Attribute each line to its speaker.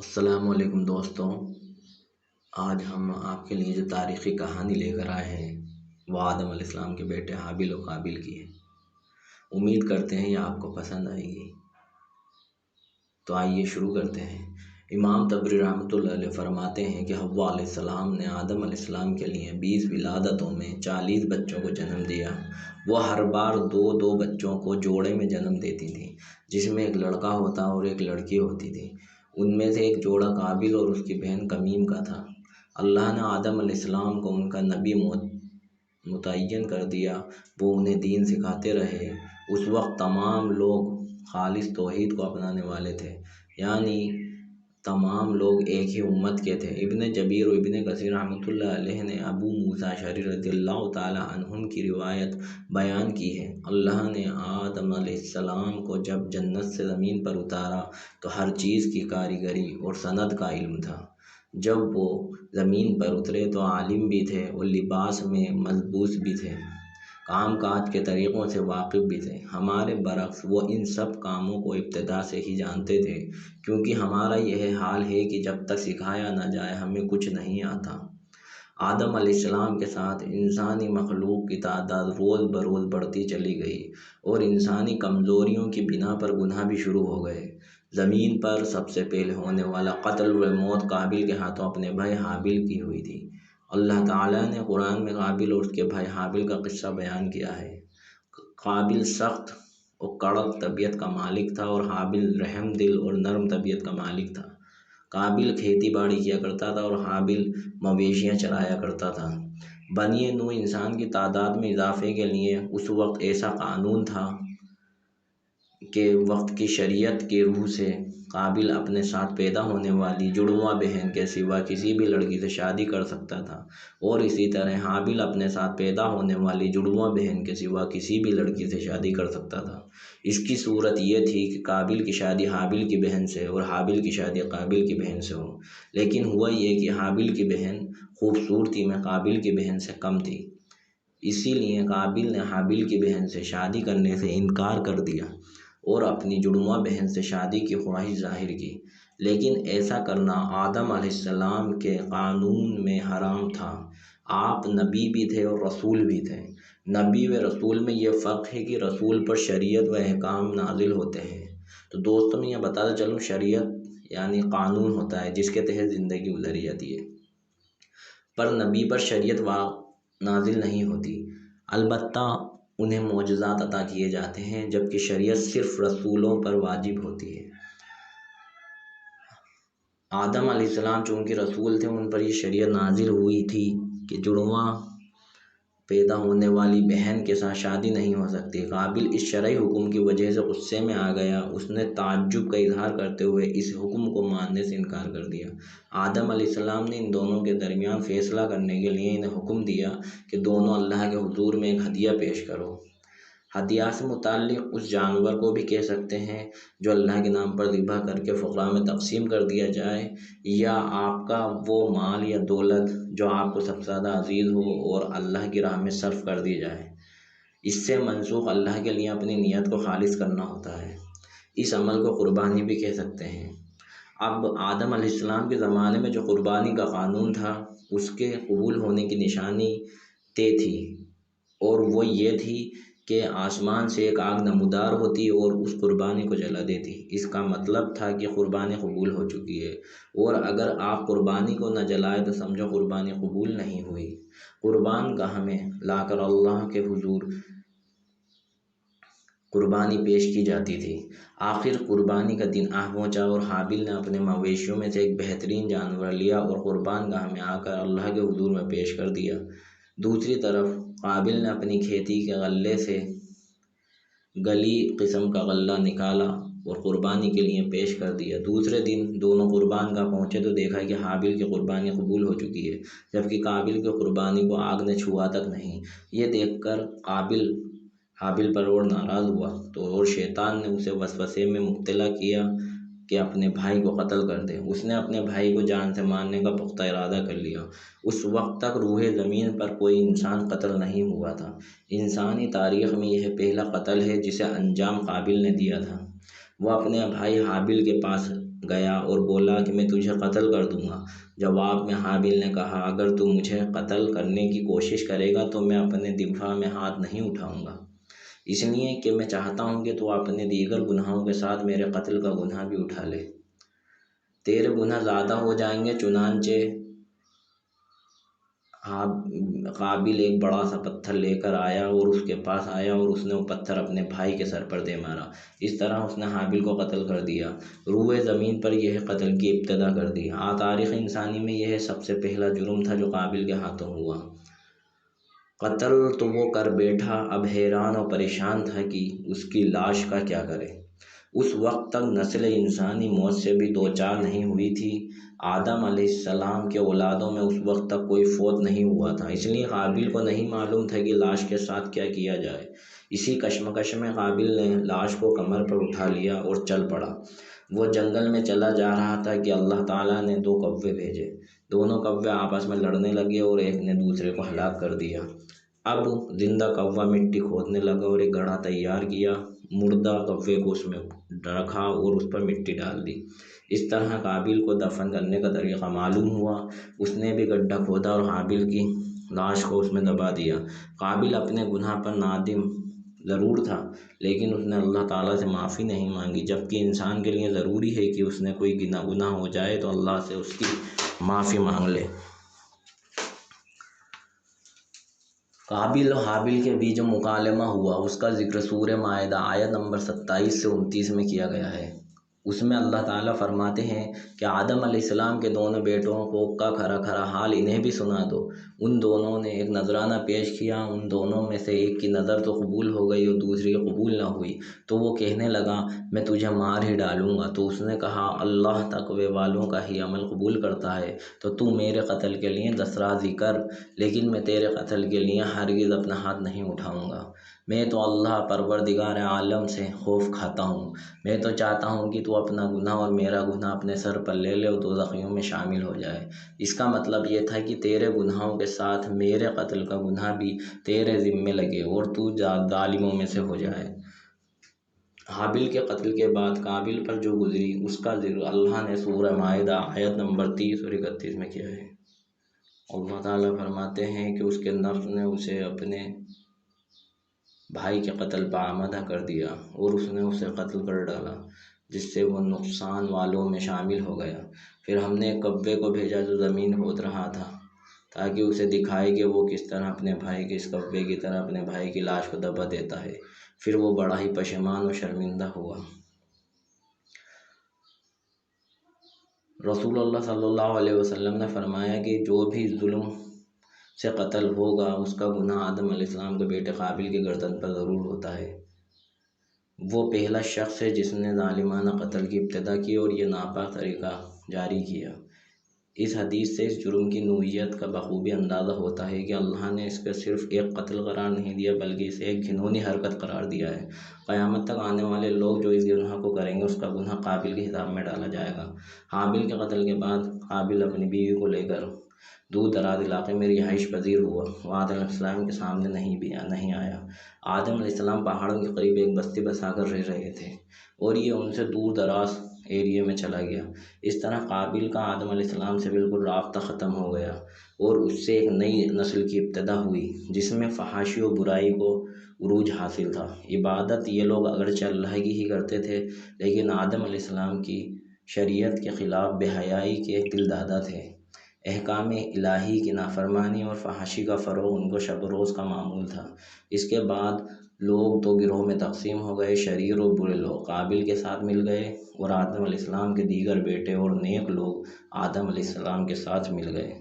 Speaker 1: السلام علیکم دوستوں، آج ہم آپ کے لیے جو تاریخی کہانی لے کر آئے ہیں وہ آدم علیہ السلام کے بیٹے حابیل و قابیل کی ہے۔ امید کرتے ہیں یہ آپ کو پسند آئے گی، تو آئیے شروع کرتے ہیں۔ امام طبری رحمۃ اللہ علیہ فرماتے ہیں کہ حوا علیہ السلام نے آدم علیہ السلام کے لیے 20 ولادتوں میں 40 بچوں کو جنم دیا۔ وہ ہر بار دو بچوں کو جوڑے میں جنم دیتی تھی، جس میں ایک لڑکا ہوتا اور ایک لڑکی ہوتی تھی۔ ان میں سے ایک جوڑا قابل اور اس کی بہن کمیم کا تھا۔ اللہ نے آدم علیہ السلام کو ان کا نبی متعین کر دیا۔ وہ انہیں دین سکھاتے رہے۔ اس وقت تمام لوگ خالص توحید کو اپنانے والے تھے، یعنی تمام لوگ ایک ہی امت کے تھے۔ ابن جبیر و ابن کثیر رحمۃ اللہ علیہ نے ابو موسیٰ اشعری رضی اللہ تعالی عنہم کی روایت بیان کی ہے۔ اللہ نے آدم علیہ السلام کو جب جنت سے زمین پر اتارا تو ہر چیز کی کاریگری اور صنعت کا علم تھا۔ جب وہ زمین پر اترے تو عالم بھی تھے اور لباس میں ملبوس بھی تھے، کام کاج کے طریقوں سے واقف بھی تھے۔ ہمارے برعکس وہ ان سب کاموں کو ابتدا سے ہی جانتے تھے، کیونکہ ہمارا یہ حال ہے کہ جب تک سکھایا نہ جائے ہمیں کچھ نہیں آتا۔ آدم علیہ السلام کے ساتھ انسانی مخلوق کی تعداد روز بروز بڑھتی چلی گئی اور انسانی کمزوریوں کی بنا پر گناہ بھی شروع ہو گئے۔ زمین پر سب سے پہلے ہونے والا قتل و موت قابل کے ہاتھوں اپنے بھائی حابیل کی ہوئی تھی۔ اللہ تعالیٰ نے قرآن میں قابل اور اس کے بھائی حابیل کا قصہ بیان کیا ہے۔ قابل سخت اور کڑک طبیعت کا مالک تھا اور حابیل رحم دل اور نرم طبیعت کا مالک تھا۔ قابل کھیتی باڑی کیا کرتا تھا اور حابیل مویشیاں چرایا کرتا تھا۔ بنی نوح انسان کی تعداد میں اضافے کے لیے اس وقت ایسا قانون تھا کہ وقت کی شریعت کی روح سے قابل اپنے ساتھ پیدا ہونے والی جڑواں بہن کے سوا کسی بھی لڑکی سے شادی کر سکتا تھا، اور اسی طرح حابیل اپنے ساتھ پیدا ہونے والی جڑواں بہن کے سوا کسی بھی لڑکی سے شادی کر سکتا تھا۔ اس کی صورت یہ تھی کہ قابل کی شادی حابیل کی بہن سے اور حابیل کی شادی قابل کی بہن سے ہو، لیکن ہوا یہ کہ حابیل کی بہن خوبصورتی میں قابل کی بہن سے کم تھی، اسی لیے قابل نے حابیل کی بہن سے شادی کرنے سے انکار کر دیا اور اپنی جڑواں بہن سے شادی کی خواہش ظاہر کی۔ لیکن ایسا کرنا آدم علیہ السلام کے قانون میں حرام تھا۔ آپ نبی بھی تھے اور رسول بھی تھے۔ نبی و رسول میں یہ فرق ہے کہ رسول پر شریعت و احکام نازل ہوتے ہیں۔ تو دوستوں میں یہ بتاتا چلوں، شریعت یعنی قانون ہوتا ہے جس کے تحت زندگی گزاری جاتی ہے، پر نبی پر شریعت نازل نہیں ہوتی۔ البتہ انہیں معجزات عطا کیے جاتے ہیں، جبکہ شریعت صرف رسولوں پر واجب ہوتی ہے۔ آدم علیہ السلام چونکہ رسول تھے، ان پر یہ شریعت نازل ہوئی تھی کہ جڑواں پیدا ہونے والی بہن کے ساتھ شادی نہیں ہو سکتی۔ قابل اس شرعی حکم کی وجہ سے غصے میں آ گیا۔ اس نے تعجب کا اظہار کرتے ہوئے اس حکم کو ماننے سے انکار کر دیا۔ آدم علیہ السلام نے ان دونوں کے درمیان فیصلہ کرنے کے لیے انہیں حکم دیا کہ دونوں اللہ کے حضور میں ایک ہدیہ پیش کرو۔ ہدیہ سے متعلق اس جانور کو بھی کہہ سکتے ہیں جو اللہ کے نام پر ذبح کر کے فقراء میں تقسیم کر دیا جائے، یا آپ کا وہ مال یا دولت جو آپ کو سب سے زیادہ عزیز ہو اور اللہ کی راہ میں صرف کر دی جائے۔ اس سے منسوخ اللہ کے لیے اپنی نیت کو خالص کرنا ہوتا ہے۔ اس عمل کو قربانی بھی کہہ سکتے ہیں۔ اب آدم علیہ السلام کے زمانے میں جو قربانی کا قانون تھا، اس کے قبول ہونے کی نشانی طے تھی، اور وہ یہ تھی کہ آسمان سے ایک آگ نمودار ہوتی اور اس قربانی کو جلا دیتی۔ اس کا مطلب تھا کہ قربانی قبول ہو چکی ہے، اور اگر آپ قربانی کو نہ جلائے تو سمجھو قربانی قبول نہیں ہوئی۔ قربان گاہ میں لا کر اللہ کے حضور قربانی پیش کی جاتی تھی۔ آخر قربانی کا دن آ پہنچا اور حابیل نے اپنے مویشیوں میں سے ایک بہترین جانور لیا اور قربان گاہ میں آ کر اللہ کے حضور میں پیش کر دیا۔ دوسری طرف قابل نے اپنی کھیتی کے غلے سے گلی قسم کا غلہ نکالا اور قربانی کے لیے پیش کر دیا۔ دوسرے دن دونوں قربان گاہ پہنچے تو دیکھا کہ حابیل کی قربانی قبول ہو چکی ہے، جبکہ قابل کی قربانی کو آگ نے چھوا تک نہیں۔ یہ دیکھ کر قابل حابیل پر اور ناراض ہوا اور شیطان نے اسے وسوسے میں مبتلا کیا کہ اپنے بھائی کو قتل کر دے۔ اس نے اپنے بھائی کو جان سے مارنے کا پختہ ارادہ کر لیا۔ اس وقت تک روح زمین پر کوئی انسان قتل نہیں ہوا تھا۔ انسانی تاریخ میں یہ پہلا قتل ہے جسے انجام قابل نے دیا تھا۔ وہ اپنے بھائی حابیل کے پاس گیا اور بولا کہ میں تجھے قتل کر دوں گا۔ جواب میں حابیل نے کہا اگر تو مجھے قتل کرنے کی کوشش کرے گا تو میں اپنے دفاع میں ہاتھ نہیں اٹھاؤں گا، اس لیے کہ میں چاہتا ہوں کہ تو اپنے دیگر گناہوں کے ساتھ میرے قتل کا گناہ بھی اٹھا لے، تیرے گناہ زیادہ ہو جائیں گے۔ چنانچہ قابل ایک بڑا سا پتھر لے کر آیا اور اس کے پاس آیا اور اس نے وہ پتھر اپنے بھائی کے سر پر دے مارا۔ اس طرح اس نے حابیل کو قتل کر دیا، روئے زمین پر یہ قتل کی ابتدا کر دی۔ تاریخ انسانی میں یہ سب سے پہلا جرم تھا جو قابل کے ہاتھوں ہوا۔ قتل تو وہ کر بیٹھا، اب حیران اور پریشان تھا کہ اس کی لاش کا کیا کرے۔ اس وقت تک نسل انسانی موت سے بھی دوچار نہیں ہوئی تھی۔ آدم علیہ السلام کے اولادوں میں اس وقت تک کوئی فوت نہیں ہوا تھا، اس لیے قابل کو نہیں معلوم تھا کہ لاش کے ساتھ کیا کیا جائے۔ اسی کشمکش میں قابل نے لاش کو کمر پر اٹھا لیا اور چل پڑا۔ وہ جنگل میں چلا جا رہا تھا کہ اللہ تعالیٰ نے 2 کوے بھیجے۔ دونوں کوے آپس میں لڑنے لگے اور ایک نے دوسرے کو ہلاک کر دیا۔ اب زندہ کوا مٹی کھودنے لگا اور ایک گڑھا تیار کیا، مردہ کوے کو اس میں رکھا اور اس پر مٹی ڈال دی۔ اس طرح قابل کو دفن کرنے کا طریقہ معلوم ہوا۔ اس نے بھی گڈھا کھودا اور حابیل کی لاش کو اس میں دبا دیا۔ قابل اپنے گناہ پر نادم ضرور تھا، لیکن اس نے اللہ تعالیٰ سے معافی نہیں مانگی، جبکہ انسان کے لیے ضروری ہے کہ اس نے کوئی گناہ ہو جائے تو اللہ سے اس کی معافی مانگ لے۔ قابل و حابیل کے بیچ جو مکالمہ ہوا اس کا ذکر سورہ مائدہ آیت نمبر 27 سے 29 میں کیا گیا ہے۔ اس میں اللہ تعالیٰ فرماتے ہیں کہ آدم علیہ السلام کے دونوں بیٹوں کا کھرا کھرا حال انہیں بھی سنا دو۔ ان دونوں نے ایک نذرانہ پیش کیا، ان دونوں میں سے ایک کی نظر تو قبول ہو گئی اور دوسری کی قبول نہ ہوئی، تو وہ کہنے لگا میں تجھے مار ہی ڈالوں گا۔ تو اس نے کہا اللہ تقوی والوں کا ہی عمل قبول کرتا ہے، تو میرے قتل کے لیے 10 رازی کر، لیکن میں تیرے قتل کے لیے ہرگز اپنا ہاتھ نہیں اٹھاؤں گا۔ میں تو اللہ پروردگار عالم سے خوف کھاتا ہوں، میں تو چاہتا ہوں کہ تو اپنا گناہ اور میرا گناہ اپنے سر پر لے لے اور دوزخیوں میں شامل ہو جائے۔ اس کا مطلب یہ تھا کہ تیرے گناہوں کے ساتھ میرے قتل کا گناہ بھی تیرے ذمے لگے اور تو ظالموں میں سے ہو جائے۔ حابیل کے قتل کے بعد قابل پر جو گزری اس کا ذکر اللہ نے سورہ مائدہ آیت نمبر 30 اور 31 میں کیا ہے۔ اللہ تعالیٰ فرماتے ہیں کہ اس کے نفس نے اسے اپنے بھائی کے قتل پر آمادہ کر دیا اور اس نے اسے قتل کر ڈالا، جس سے وہ نقصان والوں میں شامل ہو گیا۔ پھر ہم نے ایک کوے کو بھیجا جو زمین کھود رہا تھا تاکہ اسے دکھائے کہ وہ کس طرح اپنے بھائی کے اس کوے کی طرح اپنے بھائی کی لاش کو دبا دیتا ہے۔ پھر وہ بڑا ہی پشیمان و شرمندہ ہوا۔ رسول اللہ صلی اللہ علیہ وسلم نے فرمایا کہ جو بھی ظلم سے قتل ہوگا اس کا گناہ آدم علیہ السلام کے بیٹے قابل کی گردن پر ضرور ہوتا ہے۔ وہ پہلا شخص ہے جس نے ظالمانہ قتل کی ابتدا کی اور یہ ناپاک طریقہ جاری کیا۔ اس حدیث سے اس جرم کی نوعیت کا بخوبی اندازہ ہوتا ہے کہ اللہ نے اس کو صرف ایک قتل قرار نہیں دیا بلکہ اسے ایک گھنونی حرکت قرار دیا ہے۔ قیامت تک آنے والے لوگ جو اس گناہ کو کریں گے اس کا گناہ قابل کے حساب میں ڈالا جائے گا۔ حابیل کے قتل کے بعد قابل اپنی بیوی کو لے کر دور دراز علاقے میں رہائش پذیر ہوا۔ وہ آدم علیہ السلام کے سامنے نہیں آیا۔ آدم علیہ السلام پہاڑوں کے قریب ایک بستی بسا کر رہ رہے تھے اور یہ ان سے دور دراز ایریے میں چلا گیا۔ اس طرح قابل کا آدم علیہ السلام سے بالکل رابطہ ختم ہو گیا اور اس سے ایک نئی نسل کی ابتدا ہوئی جس میں فحاشی و برائی کو عروج حاصل تھا۔ عبادت یہ لوگ اگرچہ اللہ کی ہی کرتے تھے لیکن آدم علیہ السلام کی شریعت کے خلاف بے حیائی کے دل دادا تھے۔ احکام الہی کی نافرمانی اور فحاشی کا فروغ ان کو شب و روز کا معمول تھا۔ اس کے بعد لوگ 2 گروہ میں تقسیم ہو گئے۔ شریر و برے لوگ قابل کے ساتھ مل گئے اور آدم علیہ السلام کے دیگر بیٹے اور نیک لوگ آدم علیہ السلام کے ساتھ مل گئے۔